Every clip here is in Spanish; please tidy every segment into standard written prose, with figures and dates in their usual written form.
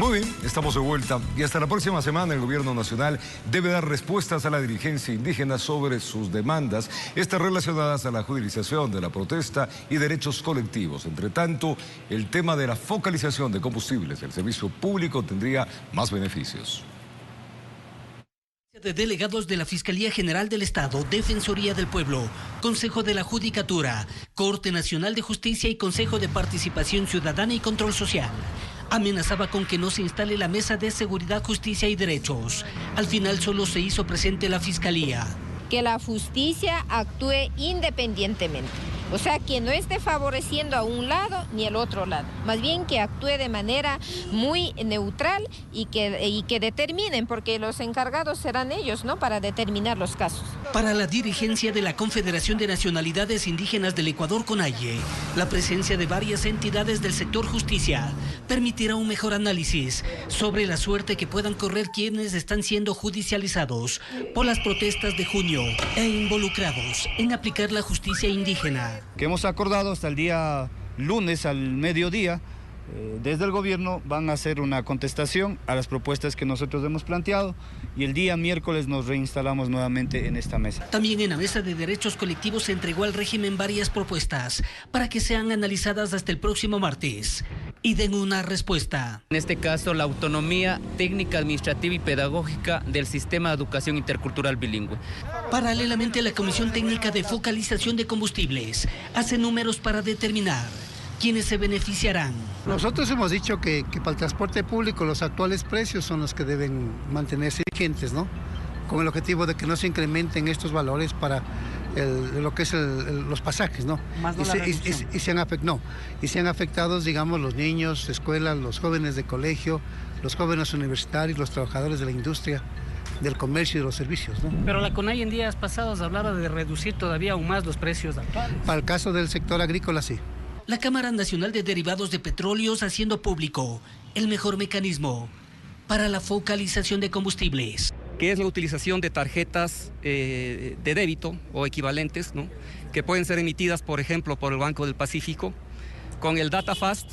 Muy bien, estamos de vuelta y hasta la próxima semana el gobierno nacional debe dar respuestas a la dirigencia indígena sobre sus demandas, estas relacionadas a la judicialización de la protesta y derechos colectivos. Entre tanto, el tema de la focalización de combustibles del servicio público tendría más beneficios. De delegados de la Fiscalía General del Estado, Defensoría del Pueblo, Consejo de la Judicatura, Corte Nacional de Justicia y Consejo de Participación Ciudadana y Control Social. Amenazaba con que no se instale la Mesa de Seguridad, Justicia y Derechos. Al final solo se hizo presente la Fiscalía. Que la justicia actúe independientemente. O sea, que no esté favoreciendo a un lado ni el otro lado. Más bien que actúe de manera muy neutral y que determinen, porque los encargados serán ellos, ¿no?, para determinar los casos. Para la dirigencia de la Confederación de Nacionalidades Indígenas del Ecuador, CONAIE, la presencia de varias entidades del sector justicia permitirá un mejor análisis sobre la suerte que puedan correr quienes están siendo judicializados por las protestas de junio e involucrados en aplicar la justicia indígena. Que hemos acordado hasta el día lunes al mediodía, desde el gobierno van a hacer una contestación a las propuestas que nosotros hemos planteado y el día miércoles nos reinstalamos nuevamente en esta mesa. También en la Mesa de Derechos Colectivos se entregó al régimen varias propuestas para que sean analizadas hasta el próximo martes y den una respuesta. En este caso, la autonomía técnica, administrativa y pedagógica del sistema de educación intercultural bilingüe. Paralelamente, la Comisión Técnica de Focalización de Combustibles hace números para determinar quiénes se beneficiarán. Nosotros hemos dicho que para el transporte público los actuales precios son los que deben mantenerse vigentes, ¿no? Con el objetivo de que no se incrementen estos valores para lo que es los pasajes, ¿no? Y sean afectados, digamos, los niños, escuelas, los jóvenes de colegio, los jóvenes universitarios, los trabajadores de la industria, del comercio y de los servicios, ¿no? Pero la CONAIE en días pasados hablaba de reducir todavía aún más los precios actuales. Para el caso del sector agrícola, sí. La Cámara Nacional de Derivados de Petróleos haciendo público el mejor mecanismo para la focalización de combustibles, que es la utilización de tarjetas de débito o equivalentes, ¿no?, que pueden ser emitidas, por ejemplo, por el Banco del Pacífico, con el DataFast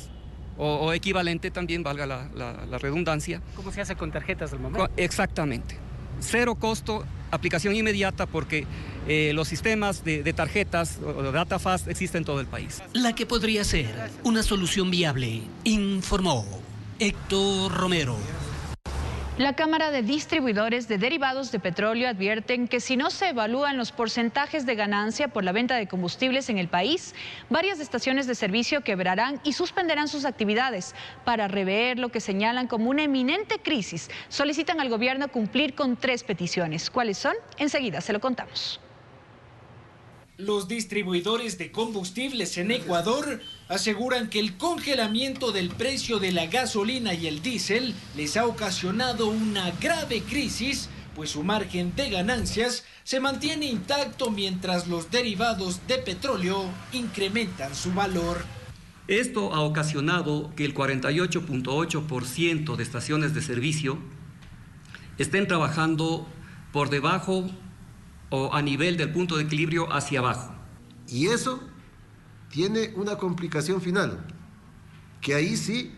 o equivalente también, valga la redundancia. ¿Cómo se hace con tarjetas al momento? Exactamente. Cero costo, aplicación inmediata, porque los sistemas de tarjetas o de DataFast existen en todo el país. La que podría ser una solución viable, informó Héctor Romero. La Cámara de Distribuidores de Derivados de Petróleo advierten que si no se evalúan los porcentajes de ganancia por la venta de combustibles en el país, varias estaciones de servicio quebrarán y suspenderán sus actividades. Para rever lo que señalan como una eminente crisis, solicitan al gobierno cumplir con 3 peticiones. ¿Cuáles son? Enseguida se lo contamos. Los distribuidores de combustibles en Ecuador aseguran que el congelamiento del precio de la gasolina y el diésel les ha ocasionado una grave crisis, pues su margen de ganancias se mantiene intacto mientras los derivados de petróleo incrementan su valor. Esto ha ocasionado que el 48.8% de estaciones de servicio estén trabajando por debajo o a nivel del punto de equilibrio hacia abajo. Y eso tiene una complicación final, que ahí sí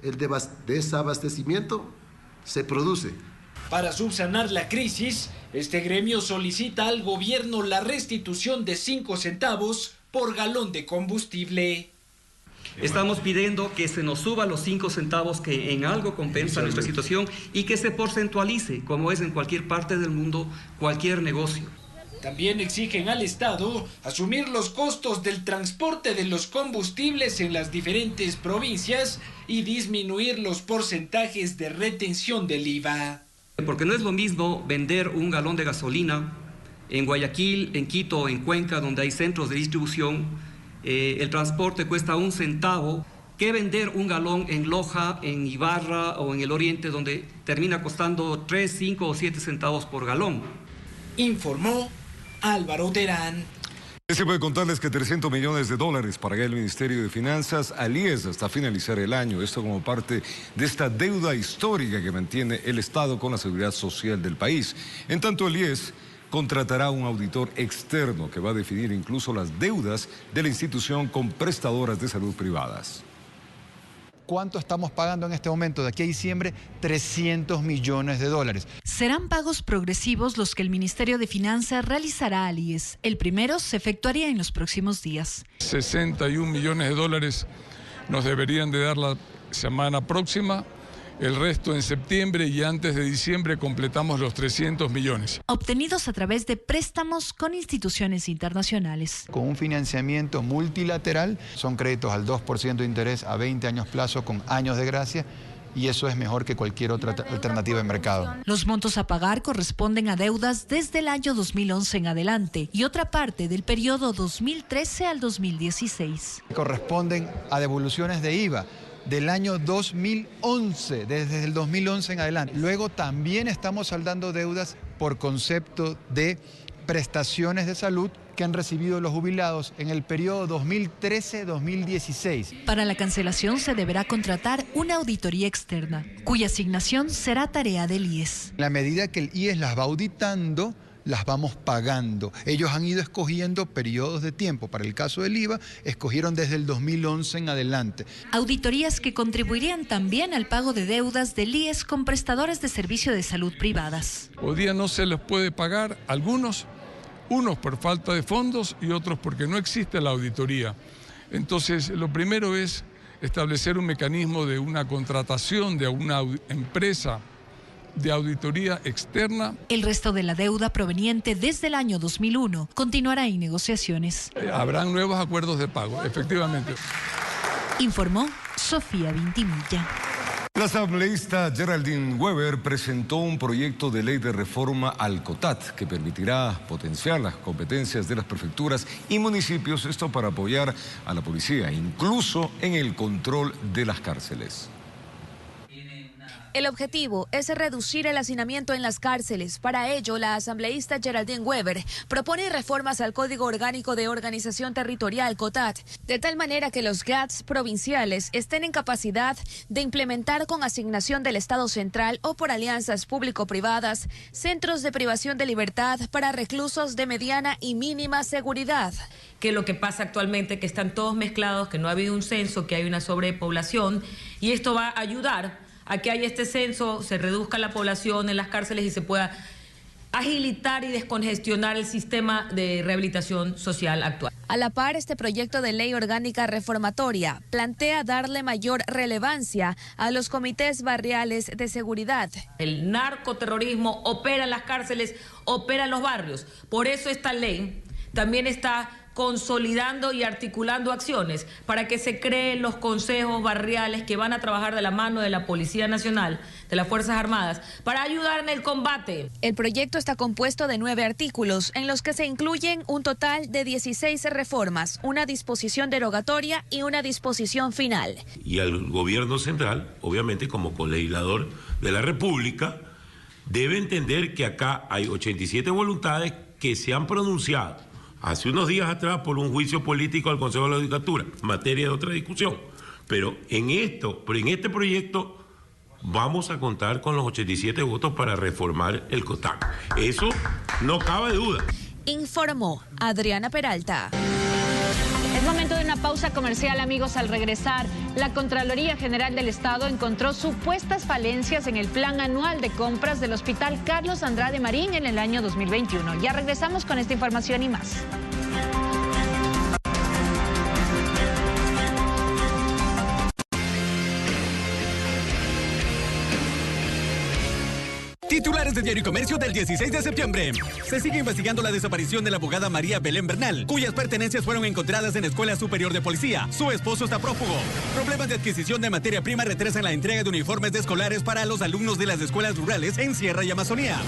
el desabastecimiento se produce. Para subsanar la crisis, este gremio solicita al gobierno la restitución de 5 centavos por galón de combustible. Estamos pidiendo que se nos suba los 5 centavos, que en algo compensa nuestra situación, y que se porcentualice, como es en cualquier parte del mundo, cualquier negocio. También exigen al Estado asumir los costos del transporte de los combustibles en las diferentes provincias y disminuir los porcentajes de retención del IVA. Porque no es lo mismo vender un galón de gasolina en Guayaquil, en Quito o en Cuenca, donde hay centros de distribución. El transporte cuesta 1 centavo, que vender un galón en Loja, en Ibarra o en el Oriente, donde termina costando 3, 5 o 7 centavos por galón. Informó Álvaro Terán. Se puede contarles que $300 millones pagará el Ministerio de Finanzas al IES hasta finalizar el año. Esto como parte de esta deuda histórica que mantiene el Estado con la seguridad social del país. En tanto, el IES contratará un auditor externo que va a definir incluso las deudas de la institución con prestadoras de salud privadas. ¿cuánto estamos pagando en este momento? De aquí a diciembre, 300 millones de dólares. Serán pagos progresivos los que el Ministerio de Finanzas realizará al IES. El primero se efectuaría en los próximos días. 61 millones de dólares nos deberían de dar la semana próxima. El resto en septiembre y antes de diciembre completamos los 300 millones. Obtenidos a través de préstamos con instituciones internacionales. Con un financiamiento multilateral, son créditos al 2% de interés a 20 años plazo con años de gracia, y eso es mejor que cualquier otra alternativa de mercado. Los montos a pagar corresponden a deudas desde el año 2011 en adelante y otra parte del periodo 2013 al 2016. Corresponden a devoluciones de IVA del año 2011, desde el 2011 en adelante. Luego también estamos saldando deudas por concepto de prestaciones de salud que han recibido los jubilados en el periodo 2013-2016. Para la cancelación se deberá contratar una auditoría externa, cuya asignación será tarea del IES. En la medida que el IES las va auditando, las vamos pagando. Ellos han ido escogiendo periodos de tiempo. Para el caso del IVA, escogieron desde el 2011 en adelante. Auditorías que contribuirían también al pago de deudas del IES con prestadores de servicio de salud privadas. Hoy día no se les puede pagar algunos, unos por falta de fondos y otros porque no existe la auditoría. Entonces, lo primero es establecer un mecanismo de una contratación de una empresa de auditoría externa. El resto de la deuda proveniente desde el año 2001 continuará en negociaciones. Habrán nuevos acuerdos de pago, efectivamente. Informó Sofía Vintimilla. La asambleísta Geraldine Weber presentó un proyecto de ley de reforma al COTAT que permitirá potenciar las competencias de las prefecturas y municipios, esto para apoyar a la policía, incluso en el control de las cárceles. El objetivo es reducir el hacinamiento en las cárceles. Para ello, la asambleísta Geraldine Weber propone reformas al Código Orgánico de Organización Territorial, COTAT, de tal manera que los GATS provinciales estén en capacidad de implementar con asignación del Estado central o por alianzas público-privadas centros de privación de libertad para reclusos de mediana y mínima seguridad. Que lo que pasa actualmente, que están todos mezclados, que no ha habido un censo, que hay una sobrepoblación, y esto va a ayudar a que haya este censo, se reduzca la población en las cárceles y se pueda agilitar y descongestionar el sistema de rehabilitación social actual. A la par, este proyecto de ley orgánica reformatoria plantea darle mayor relevancia a los comités barriales de seguridad. El narcoterrorismo opera en las cárceles, opera en los barrios. Por eso esta ley también está consolidando y articulando acciones para que se creen los consejos barriales que van a trabajar de la mano de la Policía Nacional, de las Fuerzas Armadas, para ayudar en el combate. El proyecto está compuesto de 9 artículos, en los que se incluyen un total de 16 reformas, una disposición derogatoria y una disposición final. Y al gobierno central, obviamente como colegislador de la República, debe entender que acá hay 87 voluntades que se han pronunciado hace unos días atrás por un juicio político al Consejo de la Judicatura, materia de otra discusión. Pero en este proyecto vamos a contar con los 87 votos para reformar el COTAT. Eso no cabe duda. Informó Adriana Peralta. Es momento de una pausa comercial, amigos. Al regresar, la Contraloría General del Estado encontró supuestas falencias en el plan anual de compras del Hospital Carlos Andrade Marín en el año 2021. Ya regresamos con esta información y más. Titulares de Diario y Comercio del 16 de septiembre. Se sigue investigando la desaparición de la abogada María Belén Bernal, cuyas pertenencias fueron encontradas en la Escuela Superior de Policía. Su esposo está prófugo. Problemas de adquisición de materia prima retrasan la entrega de uniformes de escolares para los alumnos de las escuelas rurales en Sierra y Amazonía.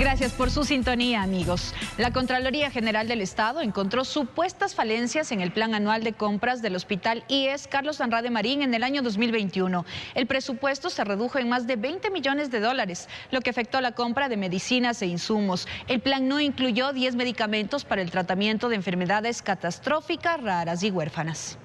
Gracias por su sintonía, amigos. La Contraloría General del Estado encontró supuestas falencias en el plan anual de compras del Hospital IES Carlos Andrade Marín en el año 2021. El presupuesto se redujo en más de 20 millones de dólares, lo que afectó la compra de medicinas e insumos. El plan no incluyó 10 medicamentos para el tratamiento de enfermedades catastróficas, raras y huérfanas.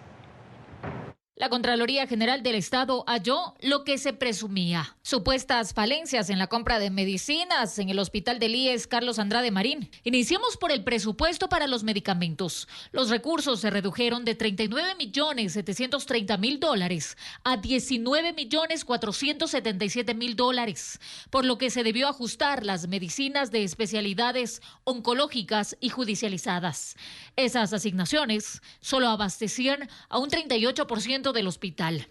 La Contraloría General del Estado halló lo que se presumía: supuestas falencias en la compra de medicinas en el Hospital del IES Carlos Andrade Marín. Iniciamos por el presupuesto para los medicamentos. Los recursos se redujeron de $39.730.000 a $19.477.000, por lo que se debió ajustar las medicinas de especialidades oncológicas y judicializadas. Esas asignaciones solo abastecían a un 38% del hospital.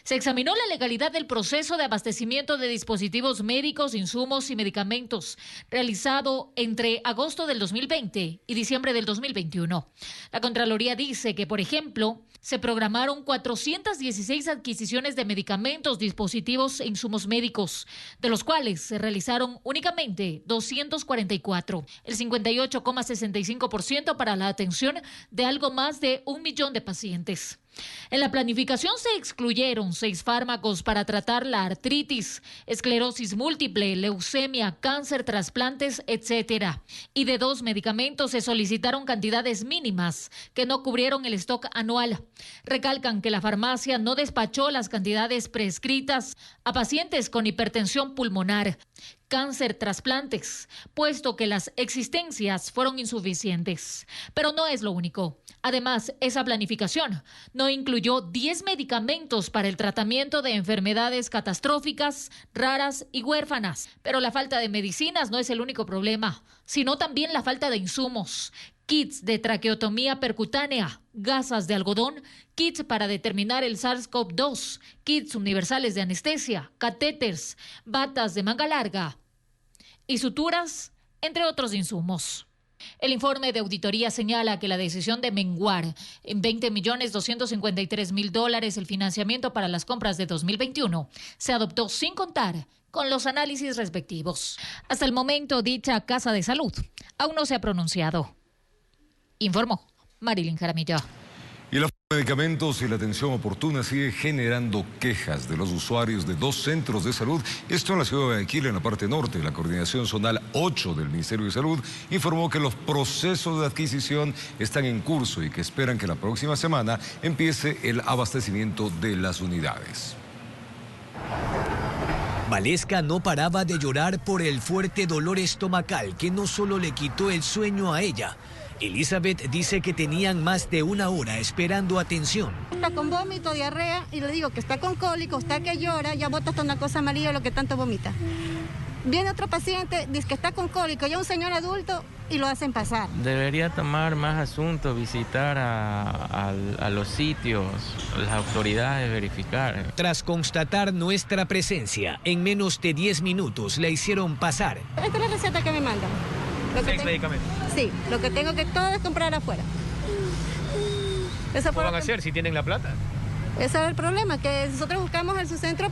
Se examinó la legalidad del proceso de abastecimiento de dispositivos médicos, insumos y medicamentos realizado entre agosto del 2020 y diciembre del 2021. La Contraloría dice que, por ejemplo, se programaron 416 adquisiciones de medicamentos, dispositivos e insumos médicos, de los cuales se realizaron únicamente 244, el 58,65% para la atención de algo más de 1 millón de pacientes. En la planificación se excluyeron 6 fármacos para tratar la artritis, esclerosis múltiple, leucemia, cáncer, trasplantes, etc. Y de 2 medicamentos se solicitaron cantidades mínimas que no cubrieron el stock anual. Recalcan que la farmacia no despachó las cantidades prescritas a pacientes con hipertensión pulmonar, cáncer, trasplantes, puesto que las existencias fueron insuficientes. Pero no es lo único. Además, esa planificación no incluyó 10 medicamentos para el tratamiento de enfermedades catastróficas, raras y huérfanas. Pero la falta de medicinas no es el único problema, sino también la falta de insumos. Kits de traqueotomía percutánea, gasas de algodón, kits para determinar el SARS-CoV-2, kits universales de anestesia, catéteres, batas de manga larga y suturas, entre otros insumos. El informe de auditoría señala que la decisión de menguar en $20.253.000 el financiamiento para las compras de 2021 se adoptó sin contar con los análisis respectivos. Hasta el momento, dicha Casa de Salud aún no se ha pronunciado. Informó Marilyn Jaramillo. Y los medicamentos y la atención oportuna sigue generando quejas de los usuarios de 2 centros de salud. Esto en la ciudad de Guayaquil, en la parte norte. La Coordinación Zonal 8 del Ministerio de Salud informó que los procesos de adquisición están en curso y que esperan que la próxima semana empiece el abastecimiento de las unidades. Valesca no paraba de llorar por el fuerte dolor estomacal que no solo le quitó el sueño a ella. Elizabeth dice que tenían más de 1 hora esperando atención. Está con vómito, diarrea, y le digo que está con cólico, está que llora, ya bota hasta una cosa amarilla lo que tanto vomita. Viene otro paciente, dice que está con cólico, ya un señor adulto, y lo hacen pasar. Debería tomar más asuntos, visitar a los sitios, las autoridades, verificar. Tras constatar nuestra presencia, en menos de 10 minutos la hicieron pasar. Esta es la receta que me mandan. 6 medicamentos. Sí, lo que tengo que todo es comprar afuera. ¿Cómo van a hacer si tienen la plata? Ese es el problema, que nosotros buscamos en su centro,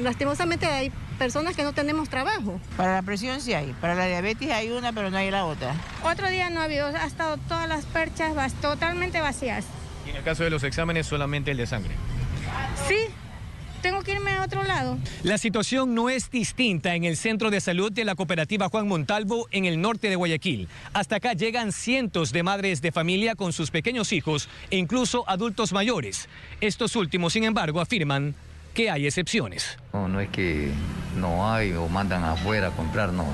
lastimosamente hay personas que no tenemos trabajo. Para la presión sí hay, para la diabetes hay una, pero no hay la otra. Otro día no ha habido, ha estado todas las perchas totalmente vacías. Y en el caso de los exámenes, solamente el de sangre. Sí. Tengo que irme a otro lado. La situación no es distinta en el centro de salud de la cooperativa Juan Montalvo en el norte de Guayaquil. Hasta acá llegan cientos de madres de familia con sus pequeños hijos e incluso adultos mayores. Estos últimos, sin embargo, afirman que hay excepciones. No es que no hay o mandan afuera a comprar, no.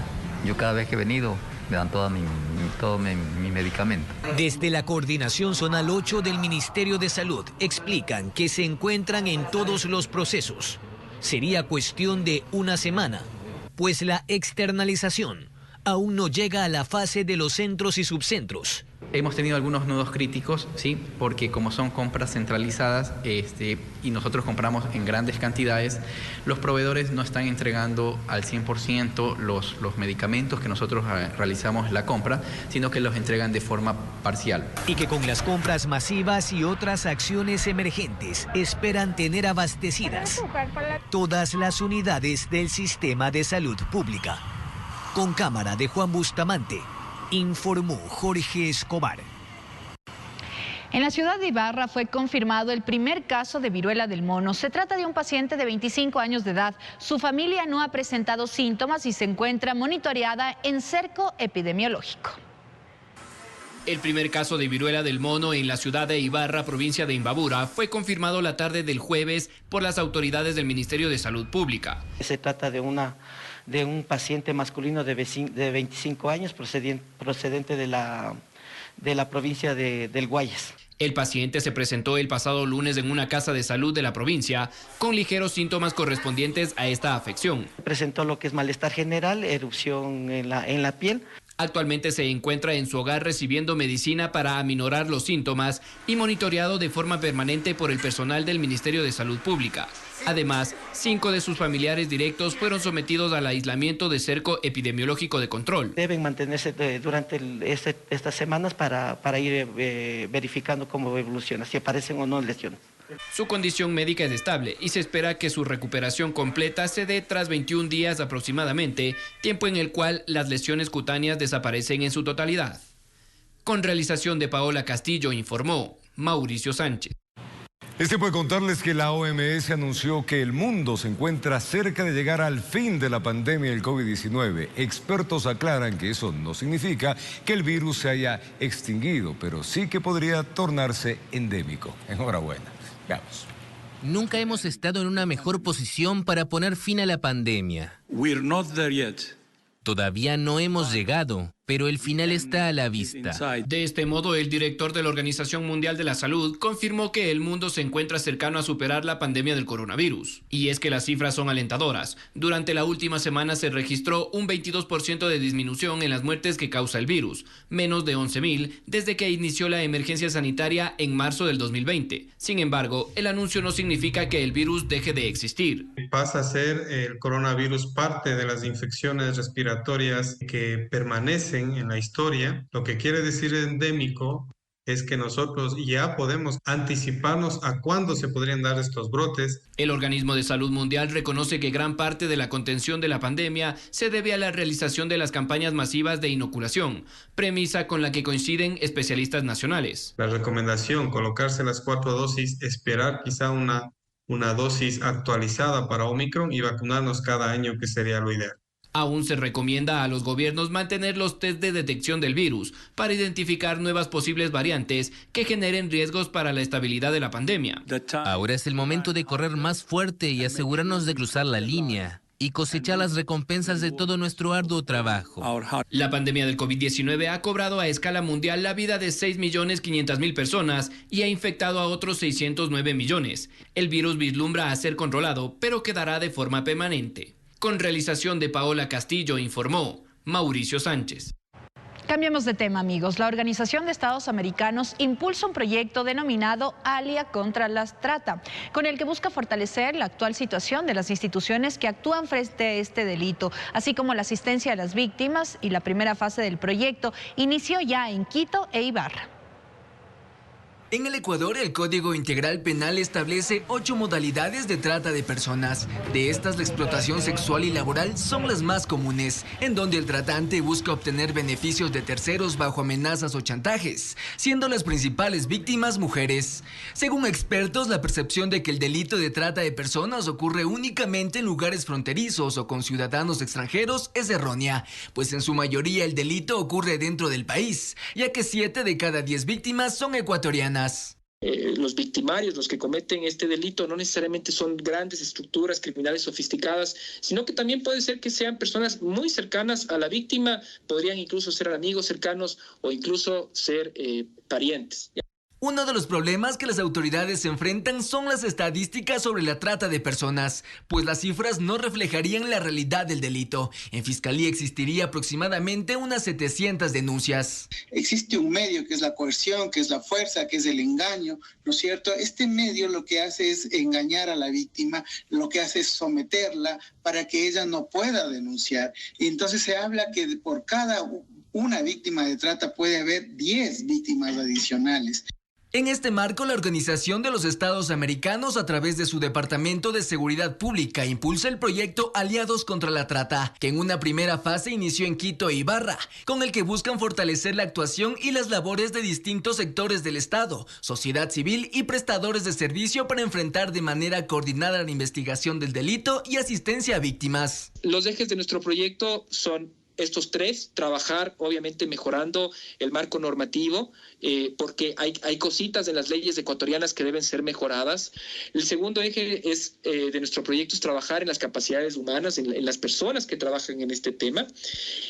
Yo cada vez que he venido me dan todo mi medicamento. Desde la Coordinación Zonal 8 del Ministerio de Salud explican que se encuentran en todos los procesos. Sería cuestión de 1 semana, pues la externalización aún no llega a la fase de los centros y subcentros. Hemos tenido algunos nudos críticos, ¿sí? Porque como son compras centralizadas y nosotros compramos en grandes cantidades, los proveedores no están entregando al 100% los medicamentos que nosotros realizamos la compra, sino que los entregan de forma parcial. Y que con las compras masivas y otras acciones emergentes esperan tener abastecidas todas las unidades del sistema de salud pública. Con cámara de Juan Bustamante, informó Jorge Escobar. En la ciudad de Ibarra fue confirmado el primer caso de viruela del mono. Se trata de un paciente de 25 años de edad. Su familia no ha presentado síntomas y se encuentra monitoreada en cerco epidemiológico. El primer caso de viruela del mono en la ciudad de Ibarra, provincia de Imbabura, fue confirmado la tarde del jueves por las autoridades del Ministerio de Salud Pública. Se trata de un paciente masculino de 25 años procedente de la provincia del Guayas. El paciente se presentó el pasado lunes en una casa de salud de la provincia con ligeros síntomas correspondientes a esta afección. Presentó lo que es malestar general, erupción en la piel. Actualmente se encuentra en su hogar recibiendo medicina para aminorar los síntomas y monitoreado de forma permanente por el personal del Ministerio de Salud Pública. Además, 5 de sus familiares directos fueron sometidos al aislamiento de cerco epidemiológico de control. Deben mantenerse durante estas semanas para ir verificando cómo evoluciona, si aparecen o no lesiones. Su condición médica es estable y se espera que su recuperación completa se dé tras 21 días aproximadamente, tiempo en el cual las lesiones cutáneas desaparecen en su totalidad. Con realización de Paola Castillo, informó Mauricio Sánchez. Puede contarles que la OMS anunció que el mundo se encuentra cerca de llegar al fin de la pandemia del COVID-19. Expertos aclaran que eso no significa que el virus se haya extinguido, pero sí que podría tornarse endémico. Enhorabuena. Veamos. Nunca hemos estado en una mejor posición para poner fin a la pandemia. We're not there yet. Todavía no hemos llegado, pero el final está a la vista. De este modo, el director de la Organización Mundial de la Salud confirmó que el mundo se encuentra cercano a superar la pandemia del coronavirus. Y es que las cifras son alentadoras. Durante la última semana se registró un 22% de disminución en las muertes que causa el virus, menos de 11.000 desde que inició la emergencia sanitaria en marzo del 2020. Sin embargo, el anuncio no significa que el virus deje de existir. Pasa a ser el coronavirus parte de las infecciones respiratorias que permanecen en la historia. Lo que quiere decir endémico es que nosotros ya podemos anticiparnos a cuándo se podrían dar estos brotes. El Organismo de Salud Mundial reconoce que gran parte de la contención de la pandemia se debe a la realización de las campañas masivas de inoculación, premisa con la que coinciden especialistas nacionales. La recomendación, colocarse las 4 dosis, esperar quizá una dosis actualizada para Omicron y vacunarnos cada año, que sería lo ideal. Aún se recomienda a los gobiernos mantener los test de detección del virus para identificar nuevas posibles variantes que generen riesgos para la estabilidad de la pandemia. Ahora es el momento de correr más fuerte y asegurarnos de cruzar la línea y cosechar las recompensas de todo nuestro arduo trabajo. La pandemia del COVID-19 ha cobrado a escala mundial la vida de 6.500.000 personas y ha infectado a otros 609 millones. El virus vislumbra a ser controlado, pero quedará de forma permanente. Con realización de Paola Castillo, informó Mauricio Sánchez. Cambiemos de tema, amigos. La Organización de Estados Americanos impulsa un proyecto denominado Alia contra la Trata, con el que busca fortalecer la actual situación de las instituciones que actúan frente a este delito, así como la asistencia a las víctimas, y la primera fase del proyecto inició ya en Quito e Ibarra. En el Ecuador, el Código Integral Penal establece 8 modalidades de trata de personas. De estas, la explotación sexual y laboral son las más comunes, en donde el tratante busca obtener beneficios de terceros bajo amenazas o chantajes, siendo las principales víctimas mujeres. Según expertos, la percepción de que el delito de trata de personas ocurre únicamente en lugares fronterizos o con ciudadanos extranjeros es errónea, pues en su mayoría el delito ocurre dentro del país, ya que 7 de cada 10 víctimas son ecuatorianas. Los victimarios, los que cometen este delito, no necesariamente son grandes estructuras criminales sofisticadas, sino que también puede ser que sean personas muy cercanas a la víctima, podrían incluso ser amigos cercanos o incluso ser parientes. Uno de los problemas que las autoridades se enfrentan son las estadísticas sobre la trata de personas, pues las cifras no reflejarían la realidad del delito. En Fiscalía existiría aproximadamente unas 700 denuncias. Existe un medio que es la coerción, que es la fuerza, que es el engaño, ¿no es cierto? Este medio lo que hace es engañar a la víctima, lo que hace es someterla para que ella no pueda denunciar. Y entonces se habla que por cada una víctima de trata puede haber 10 víctimas adicionales. En este marco, la Organización de los Estados Americanos, a través de su Departamento de Seguridad Pública, impulsa el proyecto Aliados contra la Trata, que en una primera fase inició en Quito e Ibarra, con el que buscan fortalecer la actuación y las labores de distintos sectores del Estado, sociedad civil y prestadores de servicio para enfrentar de manera coordinada la investigación del delito y asistencia a víctimas. Los ejes de nuestro proyecto son estos tres, trabajar obviamente mejorando el marco normativo, porque hay cositas en las leyes ecuatorianas que deben ser mejoradas. El segundo eje es de nuestro proyecto es trabajar en las capacidades humanas, en las personas que trabajan en este tema.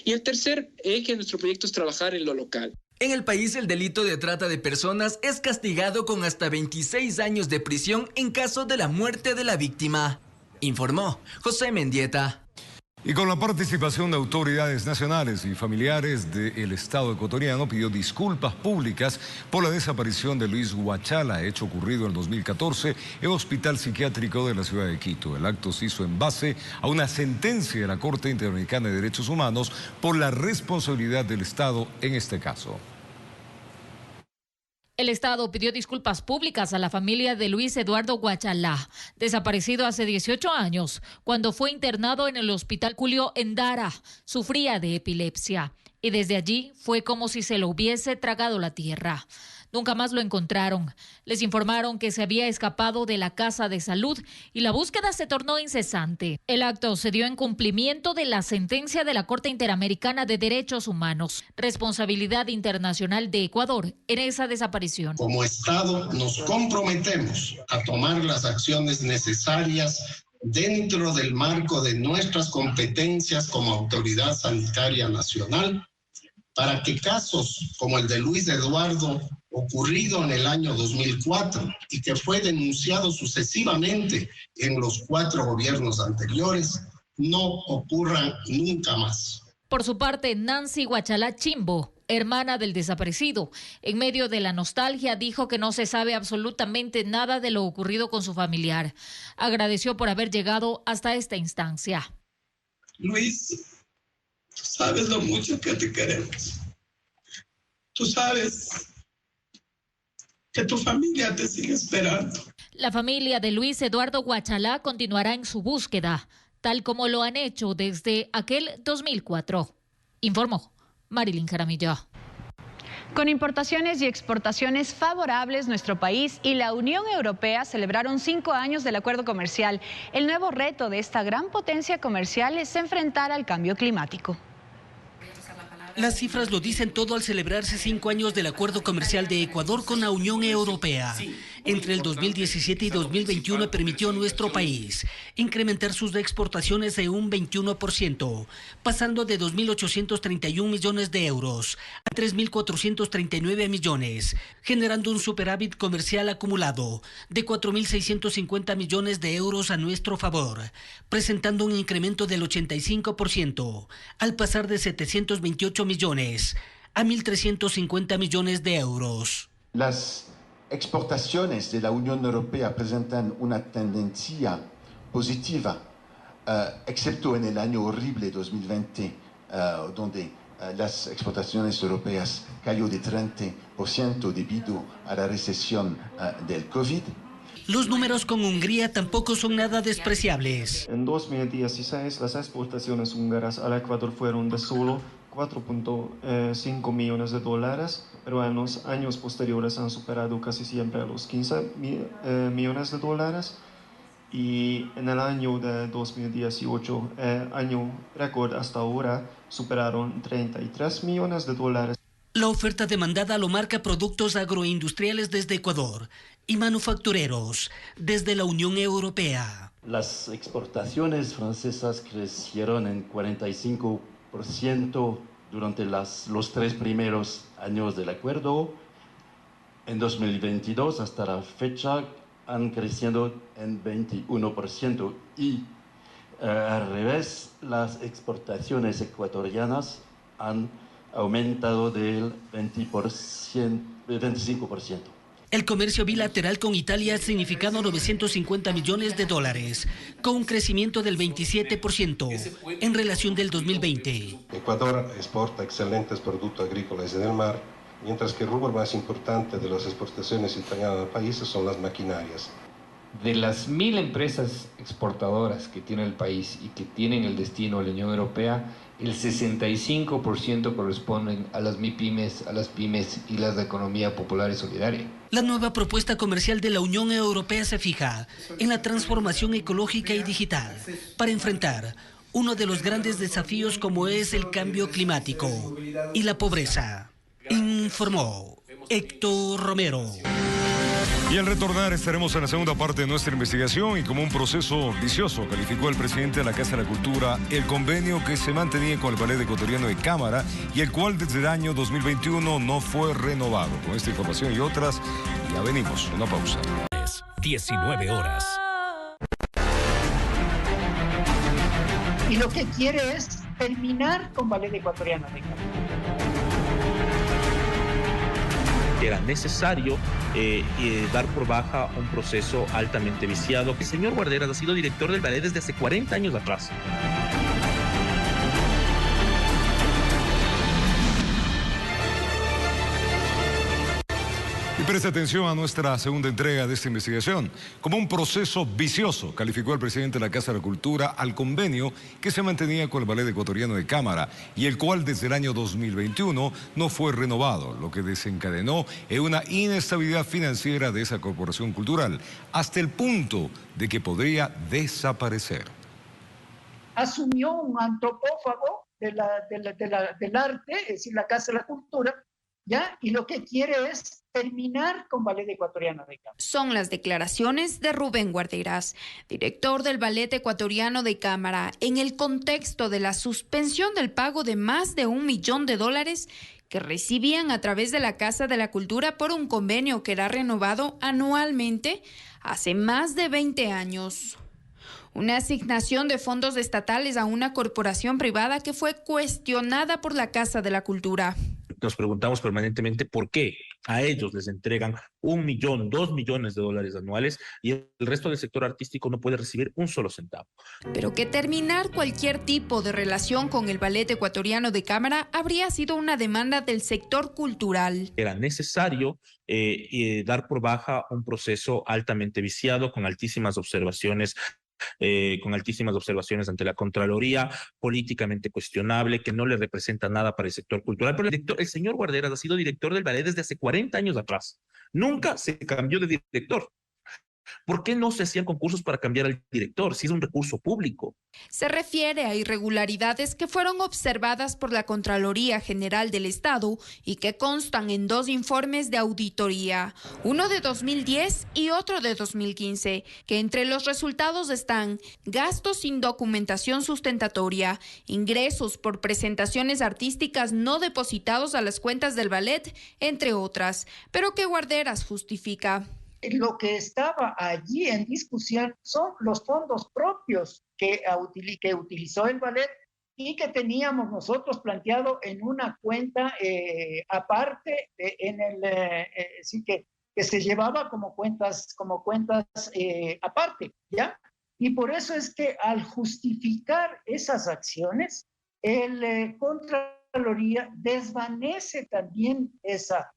Y el tercer eje de nuestro proyecto es trabajar en lo local. En el país, el delito de trata de personas es castigado con hasta 26 años de prisión en caso de la muerte de la víctima, informó José Mendieta. Y con la participación de autoridades nacionales y familiares del Estado ecuatoriano, pidió disculpas públicas por la desaparición de Luis Huachala, hecho ocurrido en 2014 en Hospital Psiquiátrico de la ciudad de Quito. El acto se hizo en base a una sentencia de la Corte Interamericana de Derechos Humanos por la responsabilidad del Estado en este caso. El Estado pidió disculpas públicas a la familia de Luis Eduardo Huachala, desaparecido hace 18 años, cuando fue internado en el Hospital Julio Endara. Sufría de epilepsia y desde allí fue como si se lo hubiese tragado la tierra. Nunca más lo encontraron. Les informaron que se había escapado de la casa de salud y la búsqueda se tornó incesante. El acto se dio en cumplimiento de la sentencia de la Corte Interamericana de Derechos Humanos, responsabilidad internacional de Ecuador en esa desaparición. Como Estado nos comprometemos a tomar las acciones necesarias dentro del marco de nuestras competencias como Autoridad Sanitaria Nacional para que casos como el de Luis Eduardo, ocurrido en el año 2004 y que fue denunciado sucesivamente en los 4 gobiernos anteriores, no ocurran nunca más. Por su parte, Nancy Huachala Chimbo, hermana del desaparecido, en medio de la nostalgia dijo que no se sabe absolutamente nada de lo ocurrido con su familiar. Agradeció por haber llegado hasta esta instancia. Luis, tú sabes lo mucho que te queremos. Tú sabes que tu familia te sigue esperando. La familia de Luis Eduardo Huachala continuará en su búsqueda, tal como lo han hecho desde aquel 2004. Informó Marilyn Jaramillo. Con importaciones y exportaciones favorables, nuestro país y la Unión Europea celebraron 5 años del acuerdo comercial. El nuevo reto de esta gran potencia comercial es enfrentar al cambio climático. Las cifras lo dicen todo al celebrarse 5 años del acuerdo comercial de Ecuador con la Unión Europea. Entre el 2017 y 2021 permitió a nuestro país incrementar sus exportaciones de un 21%, pasando de 2.831 millones de euros a 3.439 millones, generando un superávit comercial acumulado de 4.650 millones de euros a nuestro favor, presentando un incremento del 85%, al pasar de 728 millones a 1.350 millones de euros. Las exportaciones de la Unión Europea presentan una tendencia positiva, excepto en el año horrible 2020, donde las exportaciones europeas cayó de 30% debido a la recesión del COVID. Los números con Hungría tampoco son nada despreciables. En 2016 las exportaciones húngaras al Ecuador fueron de solo 4.5 millones de dólares, pero en los años posteriores han superado casi siempre a los 15 millones de dólares. Y en el año de 2018, año récord hasta ahora, superaron 33 millones de dólares. La oferta demandada lo marca productos agroindustriales desde Ecuador y manufactureros desde la Unión Europea. Las exportaciones francesas crecieron en 45% durante los 3 primeros años del acuerdo. En 2022 hasta la fecha han crecido en 21% y al revés, las exportaciones ecuatorianas han aumentado del 25%. El comercio bilateral con Italia ha significado 950 millones de dólares, con un crecimiento del 27% en relación del 2020. Ecuador exporta excelentes productos agrícolas en el mar, mientras que el rubro más importante de las exportaciones italianas al país son las maquinarias. De las 1.000 empresas exportadoras que tiene el país y que tienen el destino a la Unión Europea, el 65% corresponden a las MIPYMES, a las pymes y las de economía popular y solidaria. La nueva propuesta comercial de la Unión Europea se fija en la transformación ecológica y digital para enfrentar uno de los grandes desafíos como es el cambio climático y la pobreza, informó Héctor Romero. Y al retornar estaremos en la segunda parte de nuestra investigación y como un proceso vicioso calificó el presidente de la Casa de la Cultura el convenio que se mantenía con el Ballet Ecuatoriano de Cámara y el cual desde el año 2021 no fue renovado. Con esta información y otras, ya venimos, una pausa. 19 horas. Y lo que quiere es terminar con Ballet Ecuatoriano de Cámara. Era necesario dar por baja un proceso altamente viciado. El señor Guarderas ha sido director del ballet desde hace 40 años atrás. Y preste atención a nuestra segunda entrega de esta investigación. Como un proceso vicioso, calificó el presidente de la Casa de la Cultura al convenio que se mantenía con el Ballet Ecuatoriano de Cámara y el cual desde el año 2021 no fue renovado, lo que desencadenó en una inestabilidad financiera de esa corporación cultural, hasta el punto de que podría desaparecer. Asumió un antropófago del arte, es decir, la Casa de la Cultura, ¿ya? Y lo que quiere es terminar con Ballet Ecuatoriano de Cámara. Son las declaraciones de Rubén Guarderas, director del Ballet Ecuatoriano de Cámara, en el contexto de la suspensión del pago de más de $1 millón que recibían a través de la Casa de la Cultura por un convenio que era renovado anualmente hace más de 20 años. Una asignación de fondos estatales a una corporación privada que fue cuestionada por la Casa de la Cultura. Nos preguntamos permanentemente por qué a ellos les entregan $1 millón, $2 millones anuales y el resto del sector artístico no puede recibir un solo centavo. Pero que terminar cualquier tipo de relación con el Ballet Ecuatoriano de Cámara habría sido una demanda del sector cultural. Era necesario dar por baja un proceso altamente viciado con altísimas observaciones ante la Contraloría, políticamente cuestionable, que no le representa nada para el sector cultural. Pero el señor Guarderas ha sido director del ballet desde hace 40 años atrás. Nunca se cambió de director. ¿Por qué no se hacían concursos para cambiar al director si es un recurso público? Se refiere a irregularidades que fueron observadas por la Contraloría General del Estado y que constan en 2 informes de auditoría, uno de 2010 y otro de 2015, que entre los resultados están gastos sin documentación sustentatoria, ingresos por presentaciones artísticas no depositados a las cuentas del ballet, entre otras, pero que Guarderas justifica. Lo que estaba allí en discusión son los fondos propios que utilizó el ballet y que teníamos nosotros planteado en una cuenta aparte, que se llevaba como cuentas aparte, ¿ya? Y por eso es que al justificar esas acciones, el Contraloría desvanece también esa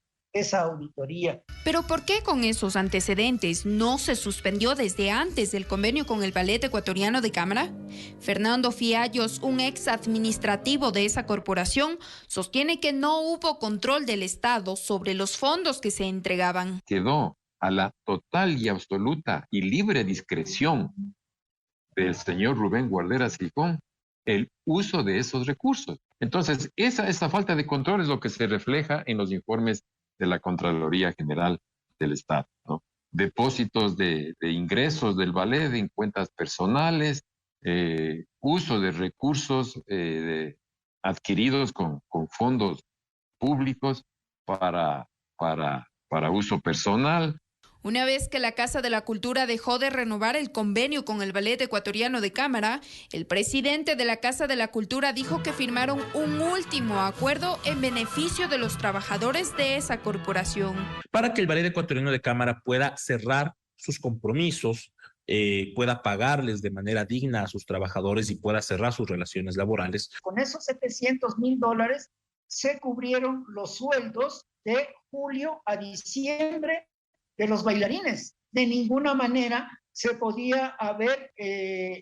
auditoría. ¿Pero por qué con esos antecedentes no se suspendió desde antes del convenio con el Ballet Ecuatoriano de Cámara? Fernando Fiallos, un ex administrativo de esa corporación, sostiene que no hubo control del Estado sobre los fondos que se entregaban. Quedó a la total y absoluta y libre discreción del señor Rubén Guarderas Gijón el uso de esos recursos. Entonces, esa falta de control es lo que se refleja en los informes de la Contraloría General del Estado, ¿no? Depósitos de ingresos del ballet en cuentas personales, uso de recursos adquiridos con fondos públicos para uso personal. Una vez que la Casa de la Cultura dejó de renovar el convenio con el Ballet Ecuatoriano de Cámara, el presidente de la Casa de la Cultura dijo que firmaron un último acuerdo en beneficio de los trabajadores de esa corporación. Para que el Ballet Ecuatoriano de Cámara pueda cerrar sus compromisos, pueda pagarles de manera digna a sus trabajadores y pueda cerrar sus relaciones laborales. Con esos $700,000 se cubrieron los sueldos de julio a diciembre de los bailarines. De ninguna manera se podía haber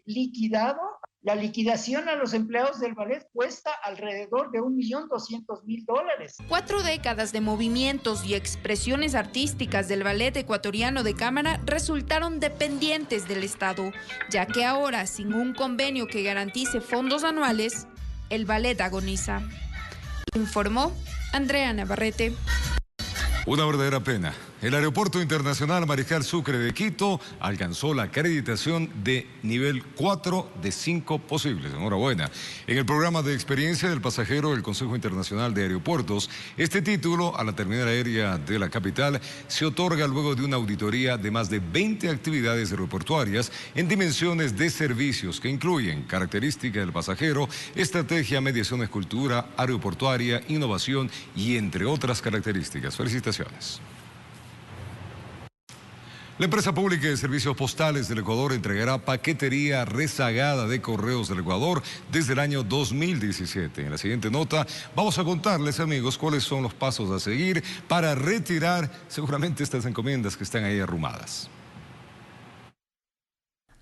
liquidado La liquidación a los empleados del ballet cuesta alrededor de $1.200.000. 4 décadas de movimientos y expresiones artísticas del ballet ecuatoriano de cámara resultaron dependientes del Estado, ya que ahora, sin un convenio que garantice fondos anuales, el ballet agoniza. Informó Andrea Navarrete. Una verdadera pena. El Aeropuerto Internacional Mariscal Sucre de Quito alcanzó la acreditación de nivel 4 de 5 posibles. Enhorabuena. En el programa de experiencia del pasajero del Consejo Internacional de Aeropuertos, este título a la terminal aérea de la capital se otorga luego de una auditoría de más de 20 actividades aeroportuarias en dimensiones de servicios que incluyen características del pasajero, estrategia, mediaciones, cultura, aeroportuaria, innovación y entre otras características. Felicitaciones. La empresa pública de servicios postales del Ecuador entregará paquetería rezagada de correos del Ecuador desde el año 2017. En la siguiente nota vamos a contarles, amigos, cuáles son los pasos a seguir para retirar seguramente estas encomiendas que están ahí arrumadas.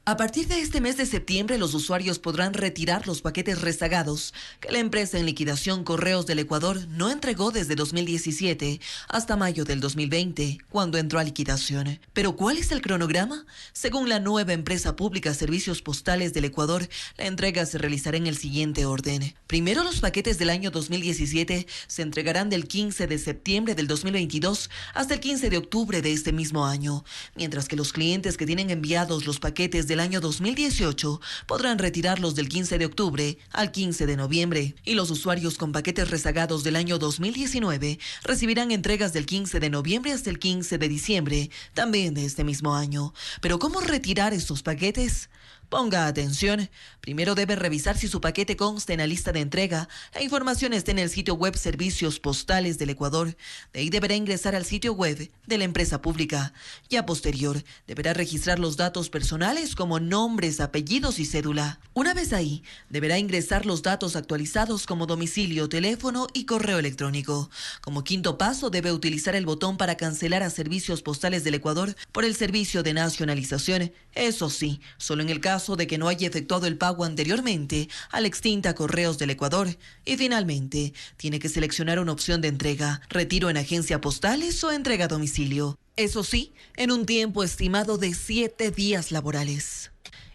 A partir de este mes de septiembre, los usuarios podrán retirar los paquetes rezagados que la empresa en liquidación Correos del Ecuador no entregó desde 2017 hasta mayo del 2020, cuando entró a liquidación. ¿Pero cuál es el cronograma? Según la nueva empresa pública Servicios Postales del Ecuador, la entrega se realizará en el siguiente orden. Primero, los paquetes del año 2017 se entregarán del 15 de septiembre del 2022 hasta el 15 de octubre de este mismo año, mientras que los clientes que tienen enviados los paquetes del año 2018 podrán retirarlos del 15 de octubre al 15 de noviembre, y los usuarios con paquetes rezagados del año 2019 recibirán entregas del 15 de noviembre hasta el 15 de diciembre, también de este mismo año. ¿Pero cómo retirar estos paquetes? Ponga atención. Primero debe revisar si su paquete consta en la lista de entrega. La información está en el sitio web Servicios Postales del Ecuador. De ahí deberá ingresar al sitio web de la empresa pública. Y a posterior, deberá registrar los datos personales como nombres, apellidos y cédula. Una vez ahí, deberá ingresar los datos actualizados como domicilio, teléfono y correo electrónico. Como quinto paso, debe utilizar el botón para cancelar a Servicios Postales del Ecuador por el servicio de nacionalización. Eso sí, solo en el caso de que no haya efectuado el pago anteriormente a la extinta Correos del Ecuador. Y finalmente, tiene que seleccionar una opción de entrega, retiro en agencia postales o entrega a domicilio. Eso sí, en un tiempo estimado de 7 días laborales.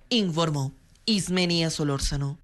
Informó Ismenia Solórzano.